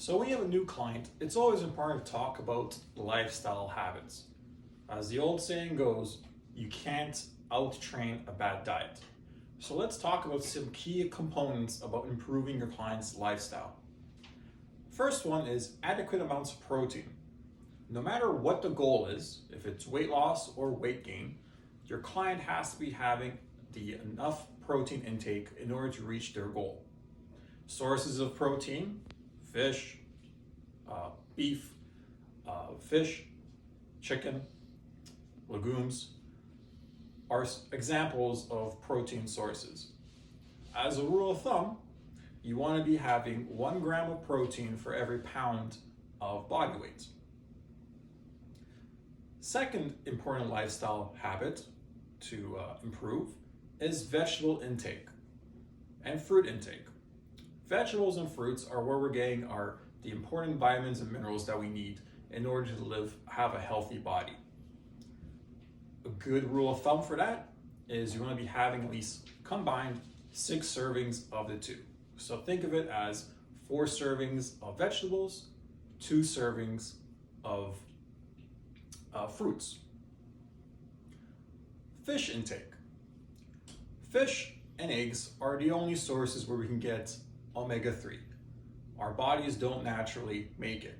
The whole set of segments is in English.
So when you have a new client, it's always important to talk about lifestyle habits. As the old saying goes, you can't out-train a bad diet. So let's talk about some key components about improving your client's lifestyle. First one is adequate amounts of protein. No matter what the goal is, if it's weight loss or weight gain, your client has to be having the enough protein intake in order to reach their goal. Sources of protein: fish, beef, fish, chicken, legumes are examples of protein sources. As a rule of thumb, you want to be having 1 gram of protein for every pound of body weight. Second important lifestyle habit to improve is vegetable intake and fruit intake. Vegetables and fruits are where we're getting the important vitamins and minerals that we need in order to have a healthy body. A good rule of thumb for that is you want to be having at least combined 6 servings of the two. So think of it as 4 servings of vegetables, 2 servings of fruits. Fish intake. Fish and eggs are the only sources where we can get omega-3. Our bodies don't naturally make it.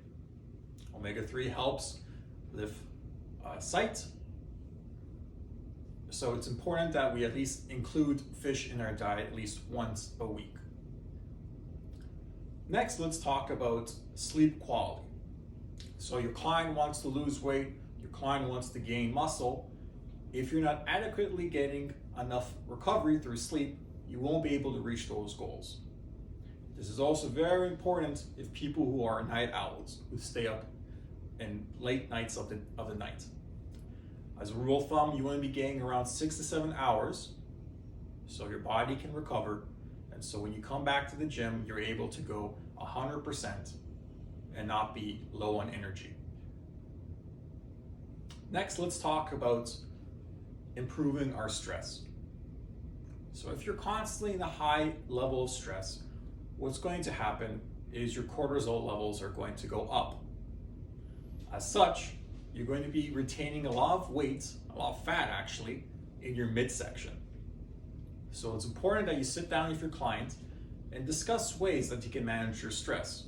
Omega-3 helps lift sight, so it's important that we at least include fish in our diet at least once a week. Next, let's talk about sleep quality. So your client wants to lose weight, your client wants to gain muscle. If you're not adequately getting enough recovery through sleep, you won't be able to reach those goals. This is also very important if people who are night owls, who stay up in late nights of the night. As a rule of thumb, you want to be getting around 6 to 7 hours so your body can recover. And so when you come back to the gym, you're able to go 100% and not be low on energy. Next, let's talk about improving our stress. So if you're constantly in a high level of stress, what's going to happen is your cortisol levels are going to go up. As such, you're going to be retaining a lot of weight, a lot of fat actually, in your midsection. So it's important that you sit down with your client and discuss ways that you can manage your stress.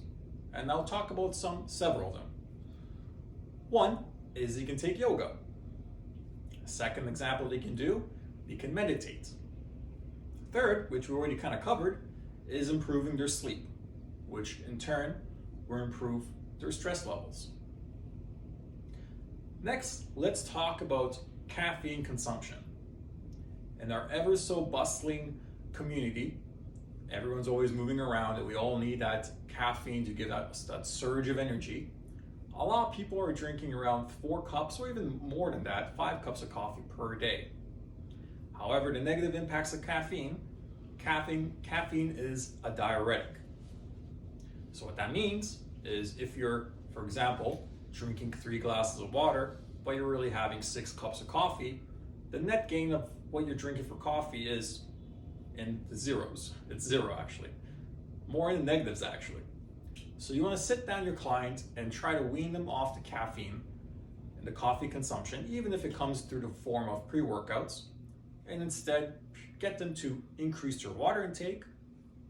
And I'll talk about several of them. One is you can take yoga. A second example they can do, you can meditate. Third, which we already kind of covered, is improving their sleep, which in turn will improve their stress levels. Next, let's talk about caffeine consumption. In our ever so bustling community, everyone's always moving around and we all need that caffeine to give us that surge of energy. A lot of people are drinking around 4 cups or even more than that, 5 cups of coffee per day. However, the negative impacts of caffeine is a diuretic. So what that means is if you're, for example, drinking 3 glasses of water, but you're really having 6 cups of coffee, the net gain of what you're drinking for coffee is in the zeros. It's 0 actually. More in the negatives actually. So you want to sit down your client and try to wean them off the caffeine and the coffee consumption, even if it comes through the form of pre-workouts, and instead get them to increase their water intake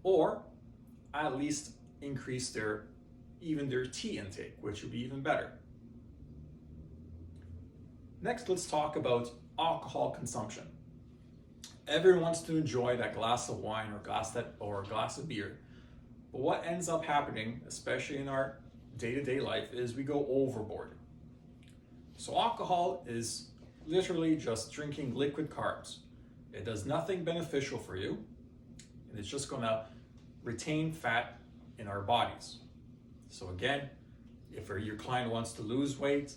or at least increase their tea intake, which would be even better. Next, let's talk about alcohol consumption. Everyone wants to enjoy that glass of wine or a glass of beer. But what ends up happening, especially in our day-to-day life, is we go overboard. So alcohol is literally just drinking liquid carbs. It does nothing beneficial for you, and it's just gonna retain fat in our bodies. So again, if your client wants to lose weight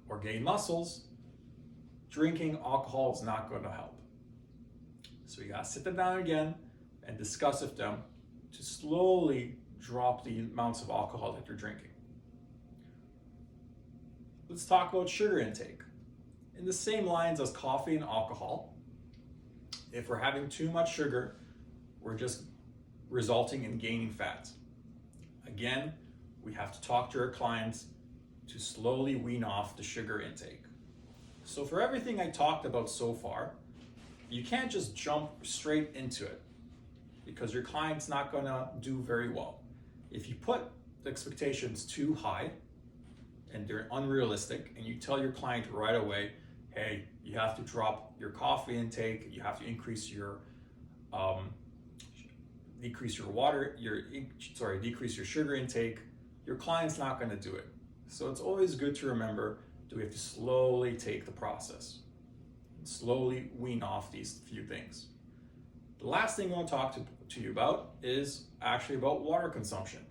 or gain muscles, drinking alcohol is not going to help. So you gotta sit them down again and discuss with them to slowly drop the amounts of alcohol that they're drinking. Let's talk about sugar intake. In the same lines as coffee and alcohol, if we're having too much sugar, we're just resulting in gaining fat. Again, we have to talk to our clients to slowly wean off the sugar intake. So for everything I talked about so far, you can't just jump straight into it because your client's not gonna do very well. If you put the expectations too high and they're unrealistic and you tell your client right away, hey, you have to drop your coffee intake, you have to increase your decrease your sugar intake, your client's not going to do it. So it's always good to remember that we have to slowly take the process, slowly wean off these few things. The last thing I want to talk to you about is actually about water consumption,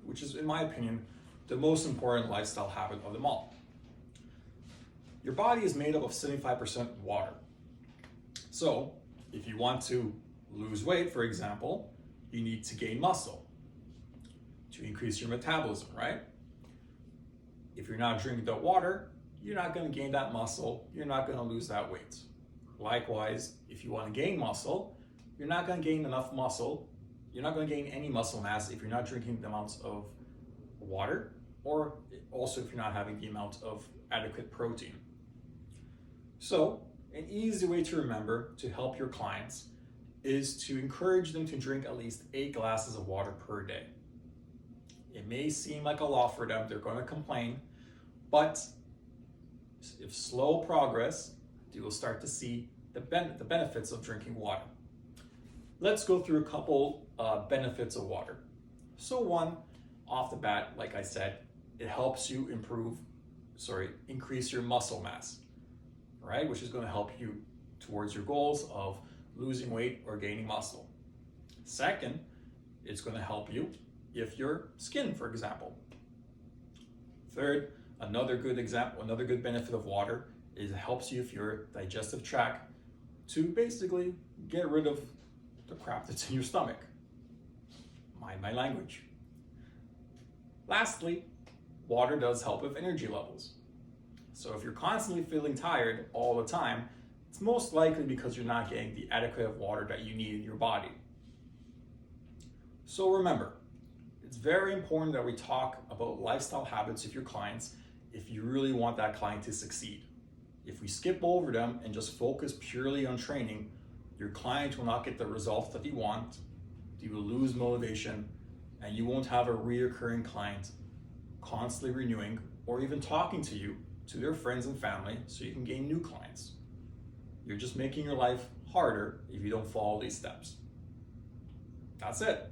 which is, in my opinion, the most important lifestyle habit of them all. Your body is made up of 75% water. So if you want to lose weight, for example, you need to gain muscle to increase your metabolism, right? If you're not drinking that water, you're not going to gain that muscle, you're not going to lose that weight. Likewise, if you want to gain muscle, you're not going to gain enough muscle, you're not going to gain any muscle mass if you're not drinking the amounts of water, or also if you're not having the amount of adequate protein. So, an easy way to remember to help your clients is to encourage them to drink at least 8 glasses of water per day. It may seem like a lot for them, they're going to complain, but if slow progress, you will start to see the benefits of drinking water. Let's go through a couple benefits of water. So one, off the bat, like I said, it helps you increase your muscle mass, right? Which is going to help you towards your goals of losing weight or gaining muscle. Second, it's going to help you if your skin, for example. Third, another good benefit of water is it helps you if your digestive tract to basically get rid of the crap that's in your stomach. Mind my language. Lastly, water does help with energy levels. So if you're constantly feeling tired all the time, it's most likely because you're not getting the adequate water that you need in your body. So remember, it's very important that we talk about lifestyle habits with your clients if you really want that client to succeed. If we skip over them and just focus purely on training, your client will not get the results that you want, you will lose motivation, and you won't have a reoccurring client constantly renewing or even talking to you, to their friends and family, so you can gain new clients. You're just making your life harder if you don't follow these steps. That's it.